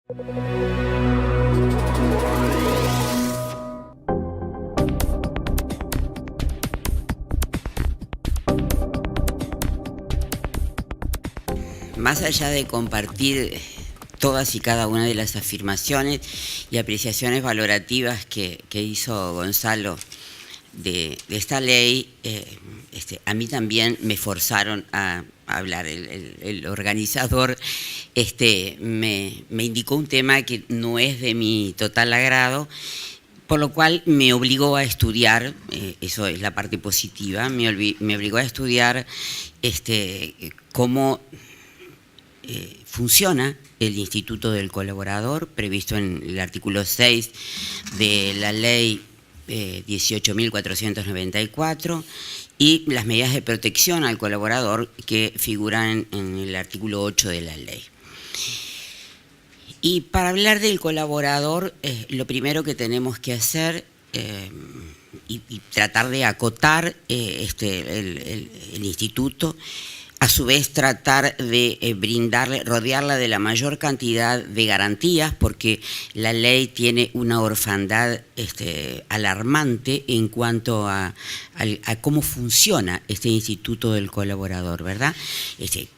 Más allá de compartir todas y cada una de las afirmaciones y apreciaciones valorativas que hizo Gonzalo de esta ley, a mí también me forzaron a hablar. El organizador me indicó un tema que no es de mi total agrado, por lo cual me obligó a estudiar, eso es la parte positiva, me obligó a estudiar cómo funciona el Instituto del Colaborador, previsto en el artículo 6 de la ley 18.494, y las medidas de protección al colaborador que figuran en el artículo 8 de la ley. Y para hablar del colaborador, lo primero que tenemos que hacer y tratar de acotar el instituto, a su vez tratar de rodearla de la mayor cantidad de garantías, porque la ley tiene una orfandad alarmante en cuanto a cómo funciona este Instituto del Colaborador, ¿verdad?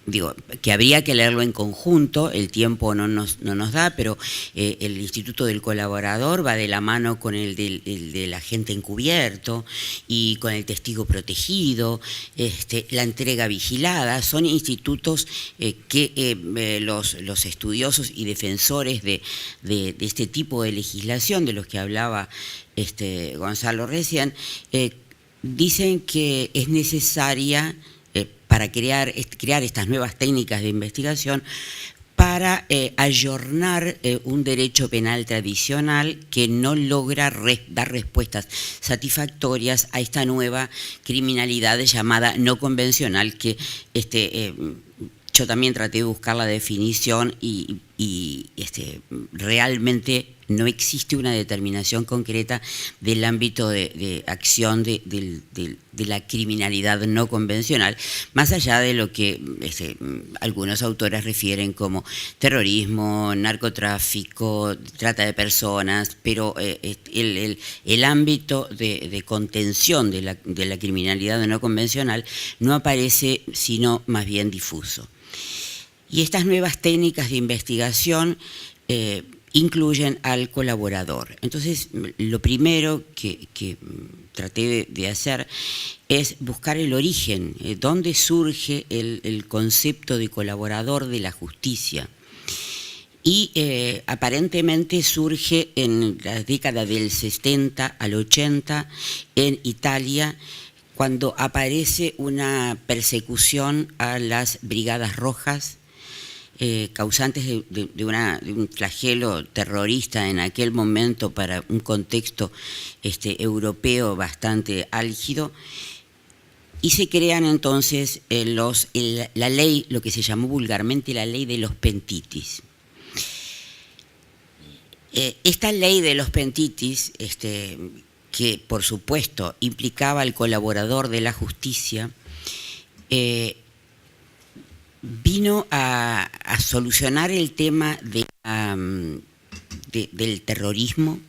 Digo, que habría que leerlo en conjunto, el tiempo no nos da, pero el Instituto del Colaborador va de la mano con el del agente encubierto y con el testigo protegido, la entrega vigilada. Son institutos que los estudiosos y defensores de este tipo de legislación, de los que hablaba Gonzalo recién, dicen que es necesaria para crear estas nuevas técnicas de investigación, para ayornar un derecho penal tradicional que no logra dar respuestas satisfactorias a esta nueva criminalidad llamada no convencional, que yo también traté de buscar la definición y realmente no existe una determinación concreta del ámbito de acción de la criminalidad no convencional, más allá de lo que algunos autores refieren como terrorismo, narcotráfico, trata de personas, pero el ámbito de contención de la criminalidad no convencional no aparece, sino más bien difuso. Y estas nuevas técnicas de investigación incluyen al colaborador. Entonces, lo primero que traté de hacer es buscar el origen, dónde surge el concepto de colaborador de la justicia. Y aparentemente surge en la década del 70 al 80 en Italia, cuando aparece una persecución a las brigadas rojas, causantes de un flagelo terrorista en aquel momento para un contexto europeo bastante álgido, y se crean entonces la ley, lo que se llamó vulgarmente la ley de los Pentitis. Esta ley de los Pentitis, que por supuesto implicaba al colaborador de la justicia, vino a solucionar el tema del terrorismo,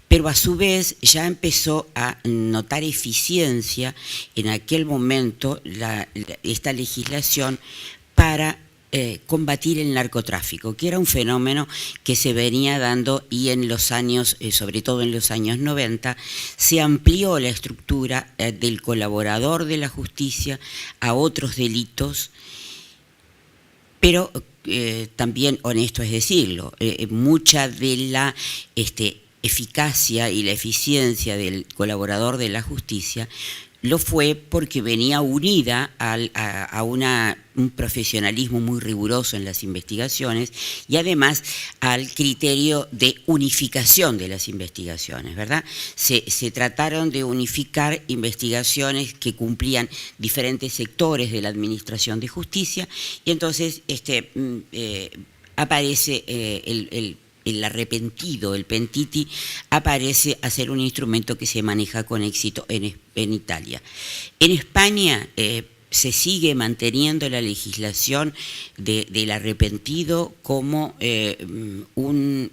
pero a su vez ya empezó a notar eficiencia en aquel momento esta legislación para combatir el narcotráfico, que era un fenómeno que se venía dando, y en los años, sobre todo en los años 90, se amplió la estructura del colaborador de la justicia a otros delitos. Pero también, honesto es decirlo, mucha de la eficacia y la eficiencia del colaborador de la justicia lo fue porque venía unida a un profesionalismo muy riguroso en las investigaciones, y además al criterio de unificación de las investigaciones, ¿verdad? Se trataron de unificar investigaciones que cumplían diferentes sectores de la administración de justicia, y entonces aparece el arrepentido, el pentiti, aparece a ser un instrumento que se maneja con éxito en Italia. En España se sigue manteniendo la legislación del arrepentido como un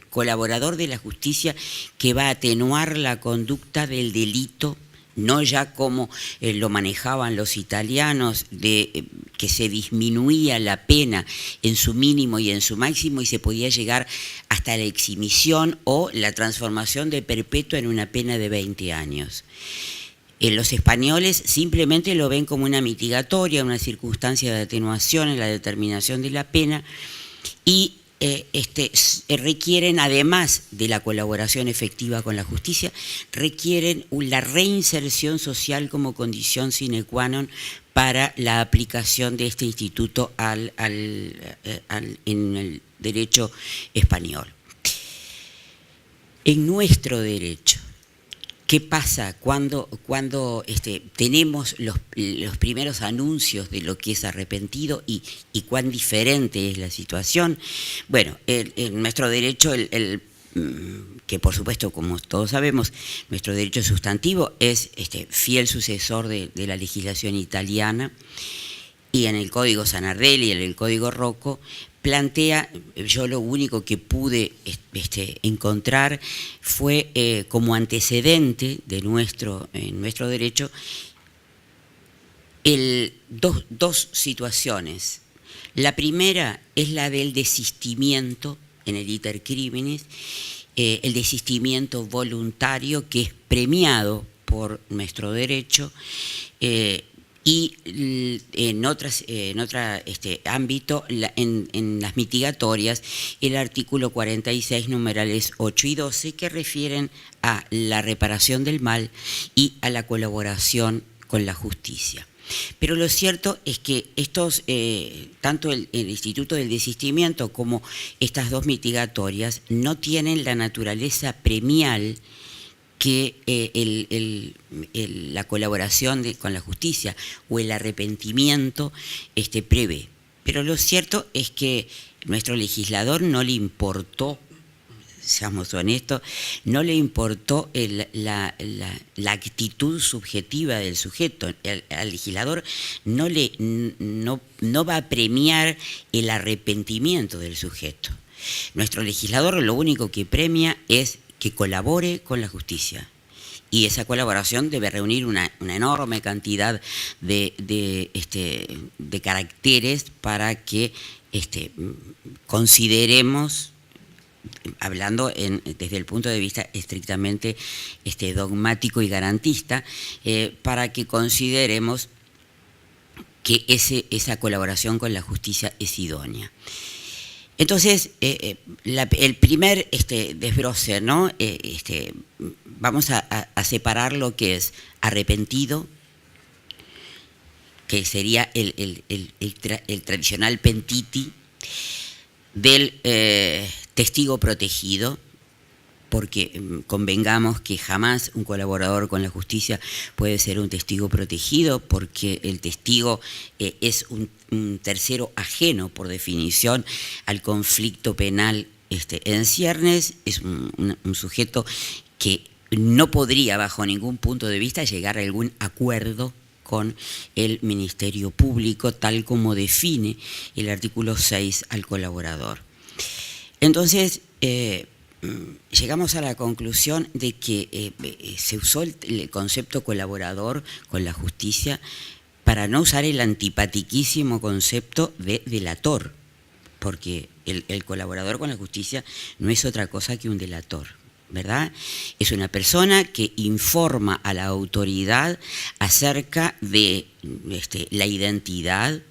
colaborador de la justicia que va a atenuar la conducta del delito, no ya como lo manejaban los italianos, de que se disminuía la pena en su mínimo y en su máximo y se podía llegar hasta la exhibición o la transformación de perpetua en una pena de 20 años. Los españoles simplemente lo ven como una mitigatoria, una circunstancia de atenuación en la determinación de la pena y requieren, además de la colaboración efectiva con la justicia, requieren la reinserción social como condición sine qua non para la aplicación de este instituto en el derecho español. En nuestro derecho, ¿qué pasa cuando tenemos los primeros anuncios de lo que es arrepentido y cuán diferente es la situación? Bueno, en nuestro derecho, que por supuesto, como todos sabemos, nuestro derecho sustantivo es fiel sucesor de la legislación italiana, y en el Código Sanardelli y en el Código Rocco plantea, yo lo único que pude encontrar fue como antecedente de nuestro derecho dos situaciones. La primera es la del desistimiento en el iter criminis, el desistimiento voluntario que es premiado por nuestro derecho, y en otro ámbito, en las mitigatorias, el artículo 46, numerales 8 y 12, que refieren a la reparación del mal y a la colaboración con la justicia. Pero lo cierto es que tanto el Instituto del Desistimiento como estas dos mitigatorias no tienen la naturaleza premial que la colaboración con la justicia o el arrepentimiento prevé. Pero lo cierto es que nuestro legislador no le importó, seamos honestos, no le importó la actitud subjetiva del sujeto. Al legislador no va a premiar el arrepentimiento del sujeto. Nuestro legislador lo único que premia es que colabore con la justicia. Y esa colaboración debe reunir una enorme cantidad de caracteres para que consideremos, hablando desde el punto de vista estrictamente dogmático y garantista, para que consideremos que esa colaboración con la justicia es idónea. Entonces, el primer desbroce, ¿no? Vamos a separar lo que es arrepentido, que sería el tradicional pentiti, del testigo protegido, porque convengamos que jamás un colaborador con la justicia puede ser un testigo protegido, porque el testigo es un tercero ajeno, por definición, al conflicto penal en ciernes, es un sujeto que no podría, bajo ningún punto de vista, llegar a algún acuerdo con el Ministerio Público, tal como define el artículo 6 al colaborador. Entonces, llegamos a la conclusión de que se usó el concepto colaborador con la justicia para no usar el antipatiquísimo concepto de delator, porque el colaborador con la justicia no es otra cosa que un delator, ¿verdad? Es una persona que informa a la autoridad acerca de la identidad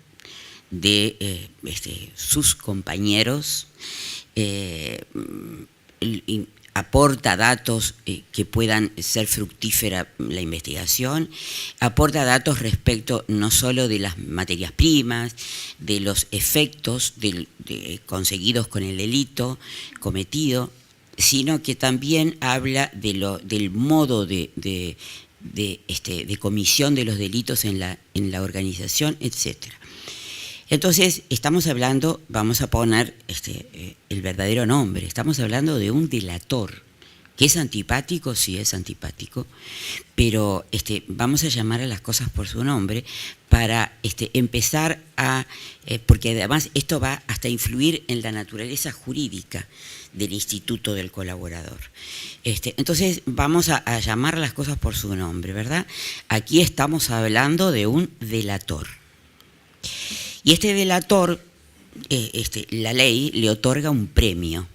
de sus compañeros, aporta datos que puedan ser fructífera la investigación, aporta datos respecto no solo de las materias primas, de los efectos conseguidos con el delito cometido, sino que también habla del modo de comisión de los delitos en la organización, etcétera. Entonces, estamos hablando, vamos a poner el verdadero nombre, estamos hablando de un delator. ¿Que es antipático? Sí, es antipático, pero vamos a llamar a las cosas por su nombre para empezar a, porque además esto va hasta influir en la naturaleza jurídica del instituto del colaborador. Entonces vamos a llamar a las cosas por su nombre, ¿verdad? Aquí estamos hablando de un delator. Y este delator, la ley le otorga un premio.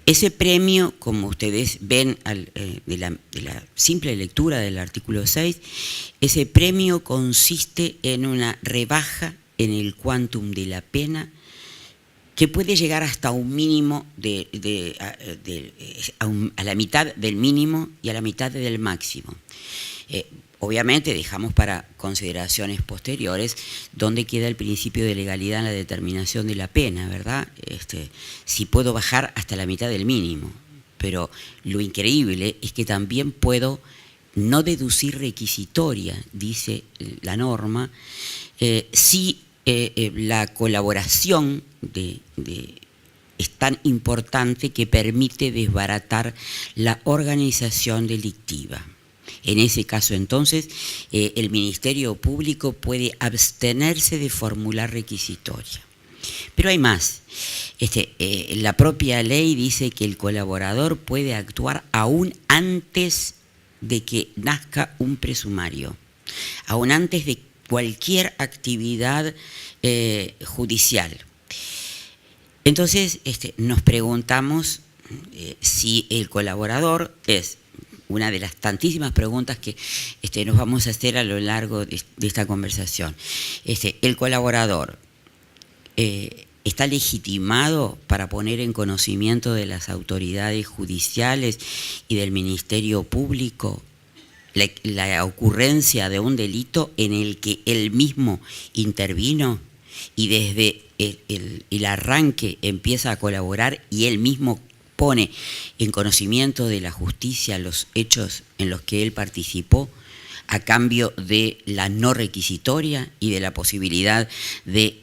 Ese premio, como ustedes ven de la simple lectura del artículo 6, ese premio consiste en una rebaja en el quantum de la pena que puede llegar hasta un mínimo a la mitad del mínimo y a la mitad del máximo. Obviamente dejamos para consideraciones posteriores dónde queda el principio de legalidad en la determinación de la pena, ¿verdad? Si puedo bajar hasta la mitad del mínimo, pero lo increíble es que también puedo no deducir requisitoria, dice la norma, si la colaboración es tan importante que permite desbaratar la organización delictiva. En ese caso, entonces, el Ministerio Público puede abstenerse de formular requisitoria. Pero hay más. La propia ley dice que el colaborador puede actuar aún antes de que nazca un presumario, aún antes de cualquier actividad judicial. Entonces, nos preguntamos si el colaborador es una de las tantísimas preguntas que nos vamos a hacer a lo largo de esta conversación. ¿El colaborador está legitimado para poner en conocimiento de las autoridades judiciales y del Ministerio Público la ocurrencia de un delito en el que él mismo intervino y desde el arranque empieza a colaborar y él mismo pone en conocimiento de la justicia los hechos en los que él participó a cambio de la no requisitoria y de la posibilidad de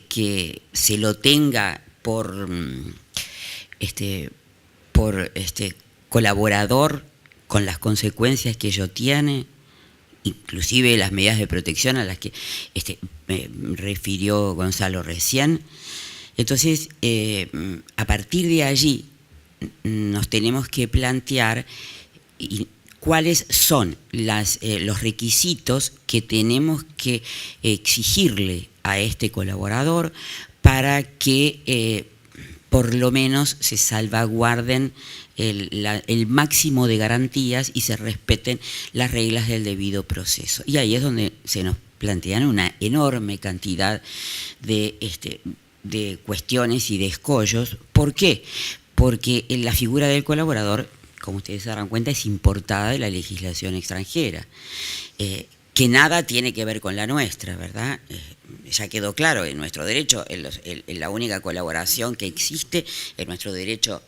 que se lo tenga por colaborador con las consecuencias que ello tiene, inclusive las medidas de protección a las que me refirió Gonzalo recién? Entonces, a partir de allí, nos tenemos que plantear cuáles son los requisitos que tenemos que exigirle a este colaborador para que por lo menos se salvaguarden el máximo de garantías y se respeten las reglas del debido proceso. Y ahí es donde se nos plantean una enorme cantidad de cuestiones y de escollos. ¿Por qué? Porque la figura del colaborador, como ustedes se darán cuenta, es importada de la legislación extranjera, que nada tiene que ver con la nuestra, ¿verdad? Ya quedó claro, en nuestro derecho, en la única colaboración que existe, en nuestro derecho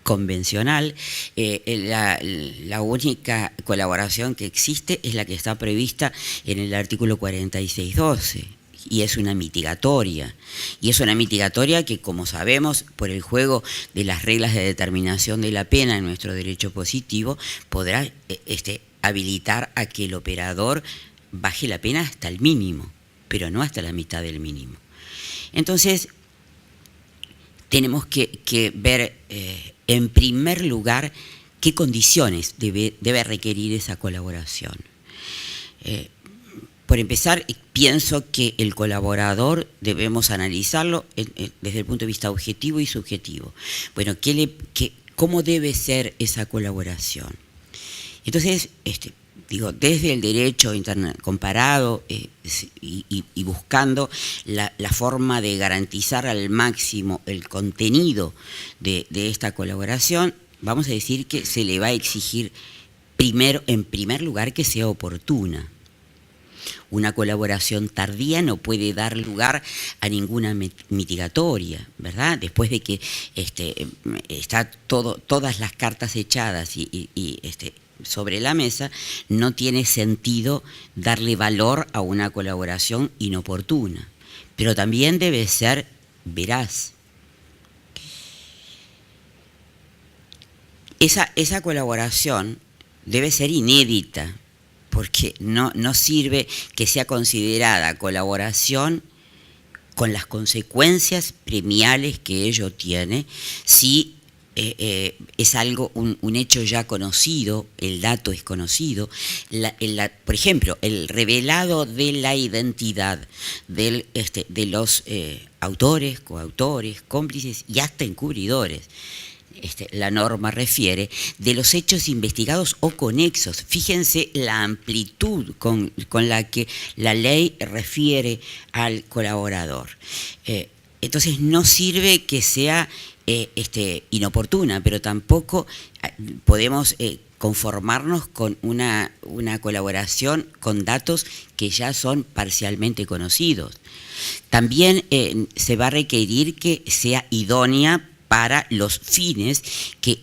convencional, la única colaboración que existe es la que está prevista en el artículo 46.12. Y es una mitigatoria. Y es una mitigatoria que, como sabemos, por el juego de las reglas de determinación de la pena en nuestro derecho positivo, podrá habilitar a que el operador baje la pena hasta el mínimo, pero no hasta la mitad del mínimo. Entonces, tenemos que ver, en primer lugar, qué condiciones debe requerir esa colaboración. Por empezar, pienso que el colaborador debemos analizarlo desde el punto de vista objetivo y subjetivo. Bueno, ¿cómo debe ser esa colaboración? Entonces, desde el derecho comparado y buscando la forma de garantizar al máximo el contenido de esta colaboración, vamos a decir que se le va a exigir en primer lugar que sea oportuna. Una colaboración tardía no puede dar lugar a ninguna mitigatoria, ¿verdad? Después de que está todas las cartas echadas y sobre la mesa, no tiene sentido darle valor a una colaboración inoportuna. Pero también debe ser veraz. esa colaboración debe ser inédita, porque no sirve que sea considerada colaboración con las consecuencias premiales que ello tiene si es algo, un hecho ya conocido, el dato es conocido. Por ejemplo, el revelado de la identidad de los autores, coautores, cómplices y hasta encubridores. La norma refiere de los hechos investigados o conexos. Fíjense la amplitud con la que la ley refiere al colaborador. Entonces no sirve que sea inoportuna, pero tampoco podemos conformarnos con una colaboración con datos que ya son parcialmente conocidos. También se va a requerir que sea idónea para los fines que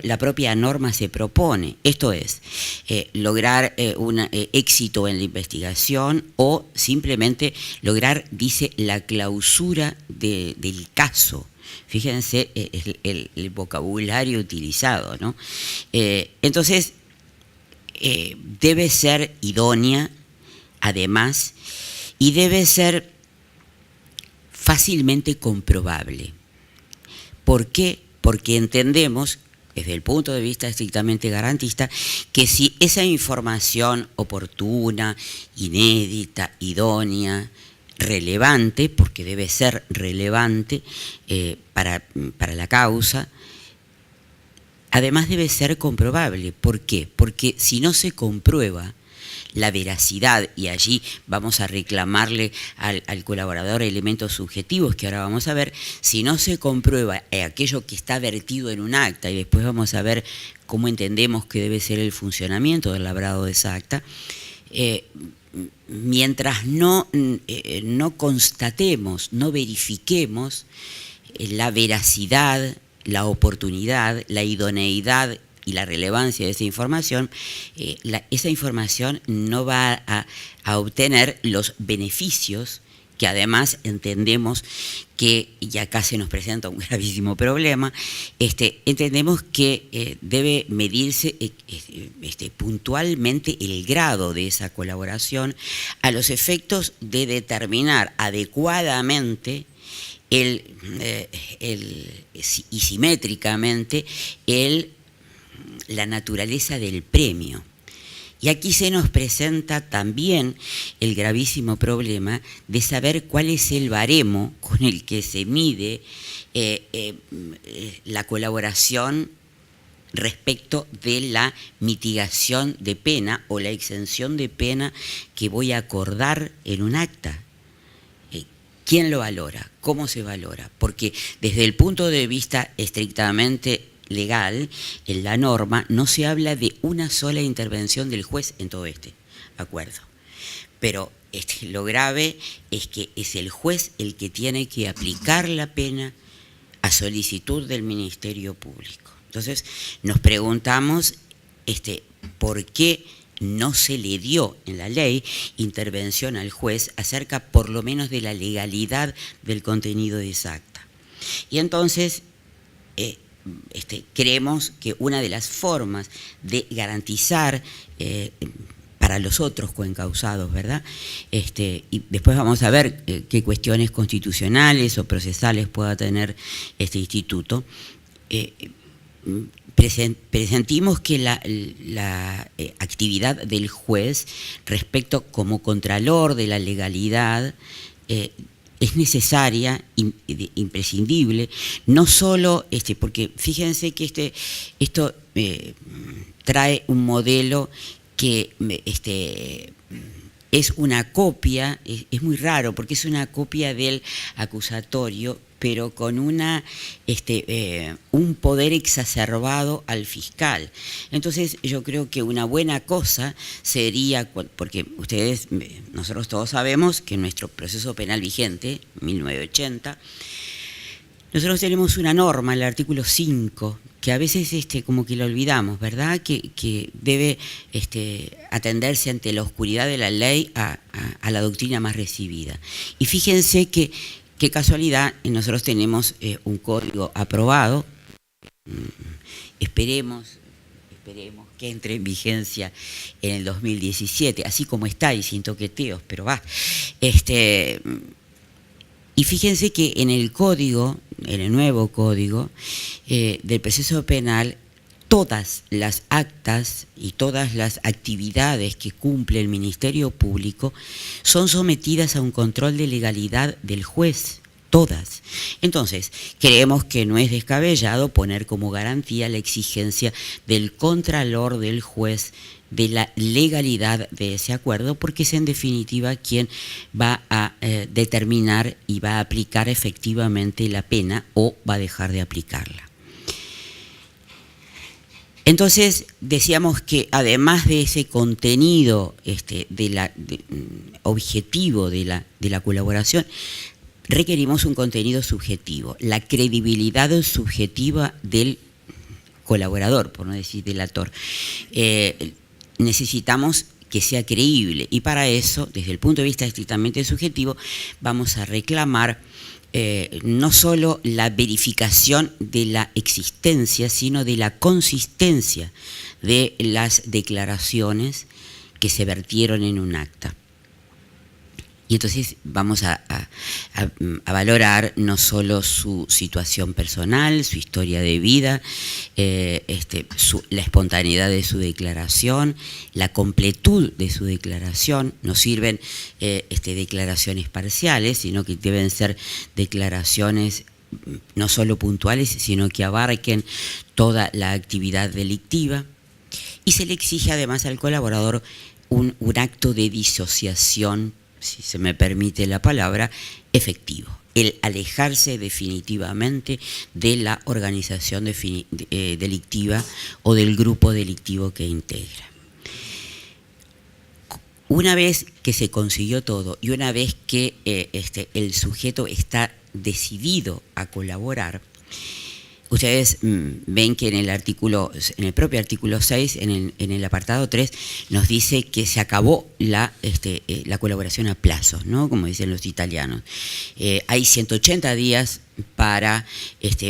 la propia norma se propone. Esto es, lograr un éxito en la investigación o simplemente lograr, dice, la clausura del caso. Fíjense el vocabulario utilizado, ¿no? Entonces, debe ser idónea, además, y debe ser fácilmente comprobable. ¿Por qué? Porque entendemos, desde el punto de vista estrictamente garantista, que si esa información oportuna, inédita, idónea, relevante, porque debe ser relevante para la causa, además debe ser comprobable. ¿Por qué? Porque si no se comprueba la veracidad, y allí vamos a reclamarle al colaborador elementos subjetivos que ahora vamos a ver, si no se comprueba aquello que está vertido en un acta, y después vamos a ver cómo entendemos que debe ser el funcionamiento del labrado de esa acta, mientras no constatemos, no verifiquemos la veracidad, la oportunidad, la idoneidad y la relevancia de esa información, esa información no va a obtener los beneficios que además entendemos que, y acá se nos presenta un gravísimo problema, entendemos que debe medirse puntualmente el grado de esa colaboración a los efectos de determinar adecuadamente y simétricamente la naturaleza del premio. Y aquí se nos presenta también el gravísimo problema de saber cuál es el baremo con el que se mide la colaboración respecto de la mitigación de pena o la exención de pena que voy a acordar en un acta. ¿Quién lo valora? ¿Cómo se valora? Porque desde el punto de vista estrictamente legal, en la norma no se habla de una sola intervención del juez en todo este acuerdo. Pero lo grave es que es el juez el que tiene que aplicar la pena a solicitud del Ministerio Público. Entonces nos preguntamos por qué no se le dio en la ley intervención al juez acerca por lo menos de la legalidad del contenido de esa acta. Y entonces creemos que una de las formas de garantizar para los otros coencausados, ¿verdad? Y después vamos a ver qué cuestiones constitucionales o procesales pueda tener este instituto. Presentimos que la actividad del juez respecto como contralor de la legalidad es necesaria, imprescindible, no solo porque fíjense que esto trae un modelo que es una copia, es muy raro porque es una copia del acusatorio, pero con un poder exacerbado al fiscal. Entonces yo creo que una buena cosa sería, porque nosotros todos sabemos que en nuestro proceso penal vigente, 1980, nosotros tenemos una norma, el artículo 5, que a veces como que lo olvidamos, ¿verdad? Que debe atenderse ante la oscuridad de la ley a la doctrina más recibida. Y fíjense qué casualidad, nosotros tenemos un código aprobado, esperemos que entre en vigencia en el 2017, así como está y sin toqueteos, pero va. Y fíjense que en el código, en el nuevo código del proceso penal, todas las actas y todas las actividades que cumple el Ministerio Público son sometidas a un control de legalidad del juez, todas. Entonces, creemos que no es descabellado poner como garantía la exigencia del contralor del juez de la legalidad de ese acuerdo, porque es en definitiva quien va a determinar y va a aplicar efectivamente la pena o va a dejar de aplicarla. Entonces, decíamos que además de ese contenido objetivo de la colaboración, requerimos un contenido subjetivo, la credibilidad subjetiva del colaborador, por no decir delator. Necesitamos que sea creíble y para eso, desde el punto de vista estrictamente subjetivo, vamos a reclamar no solo la verificación de la existencia, sino de la consistencia de las declaraciones que se vertieron en un acta. Y entonces vamos a valorar no solo su situación personal, su historia de vida, la espontaneidad de su declaración, la completud de su declaración. No sirven declaraciones parciales, sino que deben ser declaraciones no solo puntuales, sino que abarquen toda la actividad delictiva. Y se le exige además al colaborador un acto de disociación, si se me permite la palabra, efectivo, el alejarse definitivamente de la organización delictiva o del grupo delictivo que integra. Una vez que se consiguió todo y una vez que el sujeto está decidido a colaborar, ustedes ven que en el propio artículo 6, en el apartado 3, nos dice que se acabó la colaboración a plazos, ¿no? Como dicen los italianos. Hay 180 días para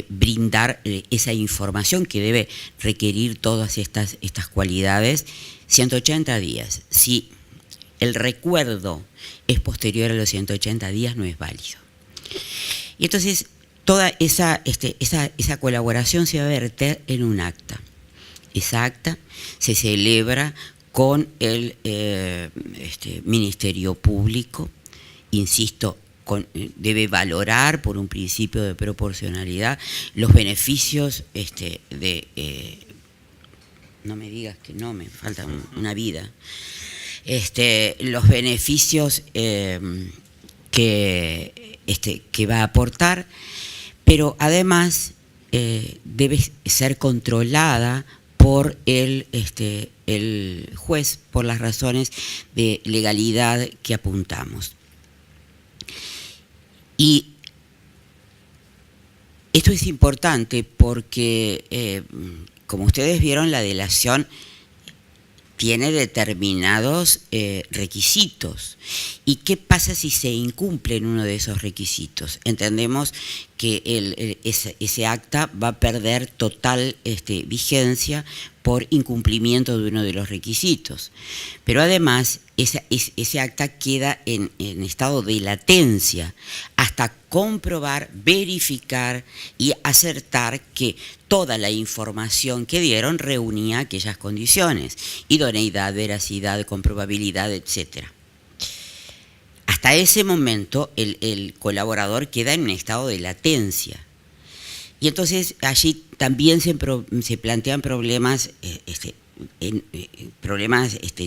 brindar esa información que debe requerir todas estas cualidades. 180 días. Si el recuerdo es posterior a los 180 días, no es válido. Y entonces, toda esa colaboración se va a verter en un acta. Esa acta se celebra con el Ministerio Público, insisto, debe valorar por un principio de proporcionalidad los beneficios no me digas que no, me falta una vida. Los beneficios que va a aportar, pero además debe ser controlada por el juez por las razones de legalidad que apuntamos. Y esto es importante porque, como ustedes vieron, la delación tiene determinados requisitos. ¿Y qué pasa si se incumplen uno de esos requisitos? Entendemos que ese acta va a perder total vigencia por incumplimiento de uno de los requisitos. Pero además, ese acta queda en estado de latencia hasta comprobar, verificar y acertar que toda la información que dieron reunía aquellas condiciones: idoneidad, veracidad, comprobabilidad, etc. Hasta ese momento el colaborador queda en un estado de latencia. Y entonces allí también se plantean problemas,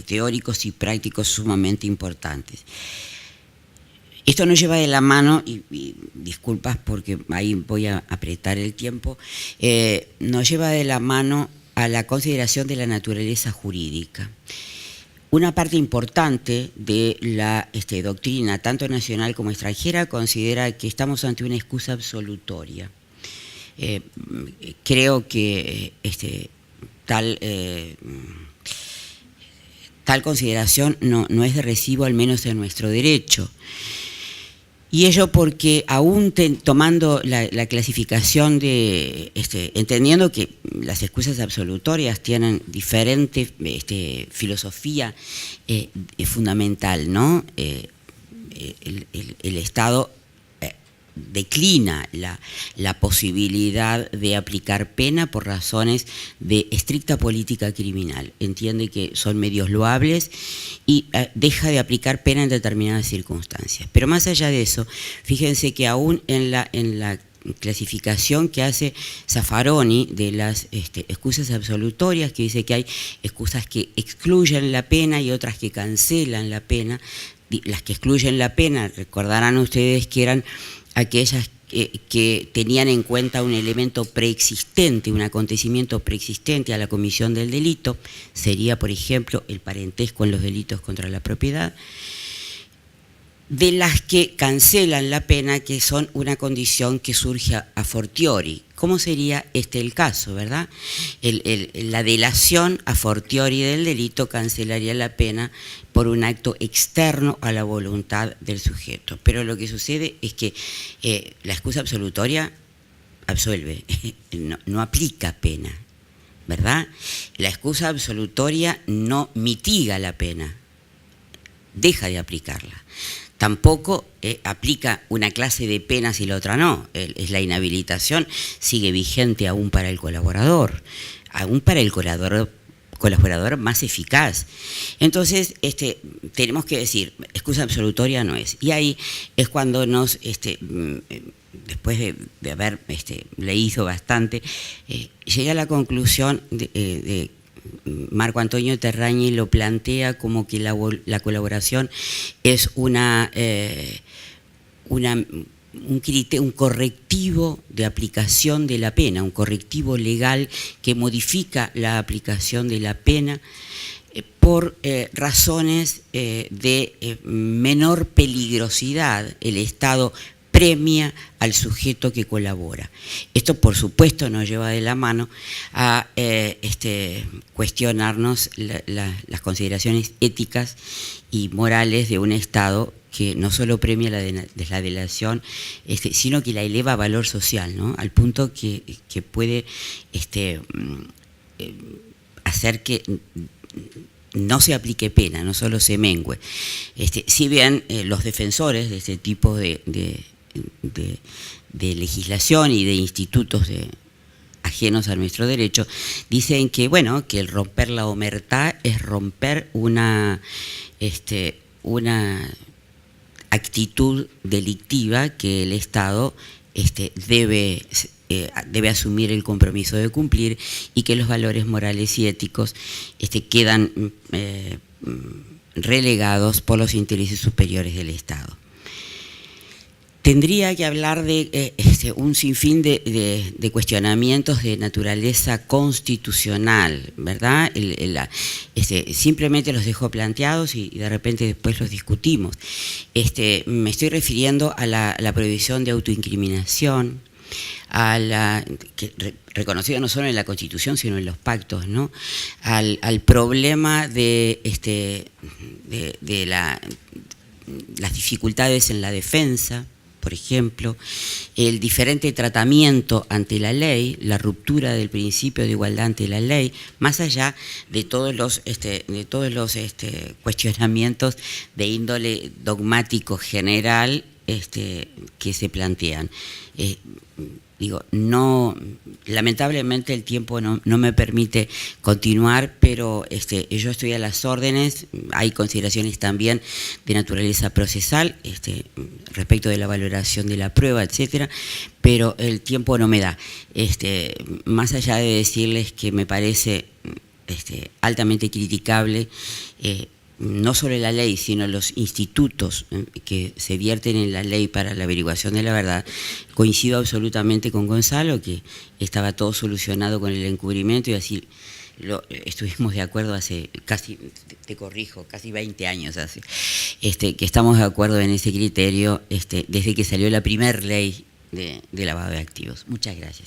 teóricos y prácticos sumamente importantes. Esto nos lleva de la mano, y disculpas porque ahí voy a apretar el tiempo, nos lleva de la mano a la consideración de la naturaleza jurídica. Una parte importante de la doctrina, tanto nacional como extranjera, considera que estamos ante una excusa absolutoria. Creo que tal consideración no es de recibo, al menos en nuestro derecho. Y ello porque aún tomando la clasificación de, entendiendo que las excusas absolutorias tienen diferente filosofía fundamental, ¿no? El Estado declina la posibilidad de aplicar pena por razones de estricta política criminal. Entiende que son medios loables y deja de aplicar pena en determinadas circunstancias. Pero más allá de eso, fíjense que aún en la clasificación que hace Zaffaroni de las excusas absolutorias, que dice que hay excusas que excluyen la pena y otras que cancelan la pena. Las que excluyen la pena, recordarán ustedes que eran aquellas que tenían en cuenta un elemento preexistente, un acontecimiento preexistente a la comisión del delito, sería, por ejemplo, el parentesco en los delitos contra la propiedad, de las que cancelan la pena, que son una condición que surge a fortiori. ¿Cómo sería el caso, verdad? La delación a fortiori del delito cancelaría la pena por un acto externo a la voluntad del sujeto. Pero lo que sucede es que la excusa absolutoria absuelve, no aplica pena, ¿verdad? La excusa absolutoria no mitiga la pena, deja de aplicarla. Tampoco aplica una clase de penas y la otra no. Es la inhabilitación, sigue vigente aún para el colaborador, aún para el colaborador más eficaz. Entonces, tenemos que decir, excusa absolutoria no es. Y ahí es cuando nos, después de haber leído bastante, llegué a la conclusión de Marco Antonio Terragni lo plantea como que la colaboración es un correctivo de aplicación de la pena, un correctivo legal que modifica la aplicación de la pena por razones de menor peligrosidad. El Estado premia al sujeto que colabora. Esto, por supuesto, nos lleva de la mano a cuestionarnos las consideraciones éticas y morales de un Estado que no solo premia la delación, sino que la eleva a valor social, ¿no? Al punto que puede hacer que no se aplique pena, no solo se mengüe. Si bien los defensores de este tipo de legislación y de institutos ajenos a nuestro derecho, dicen que, bueno, que el romper la omertá es romper una actitud delictiva que el Estado debe asumir el compromiso de cumplir, y que los valores morales y éticos quedan relegados por los intereses superiores del Estado. Tendría que hablar de un sinfín de cuestionamientos de naturaleza constitucional, ¿verdad? Simplemente los dejo planteados y de repente después los discutimos. Me estoy refiriendo a la prohibición de autoincriminación, reconocida no solo en la Constitución, sino en los pactos, ¿no? Al problema de las dificultades en la defensa, por ejemplo, el diferente tratamiento ante la ley, la ruptura del principio de igualdad ante la ley, más allá de todos los cuestionamientos de índole dogmático general que se plantean. No, lamentablemente el tiempo no me permite continuar, pero yo estoy a las órdenes. Hay consideraciones también de naturaleza procesal respecto de la valoración de la prueba, etcétera, pero el tiempo no me da. Más allá de decirles que me parece altamente criticable no solo la ley, sino los institutos que se vierten en la ley para la averiguación de la verdad, coincido absolutamente con Gonzalo, que estaba todo solucionado con el encubrimiento, y así estuvimos de acuerdo hace casi, te corrijo, casi 20 años hace, que estamos de acuerdo en ese criterio desde que salió la primera ley de lavado de activos. Muchas gracias.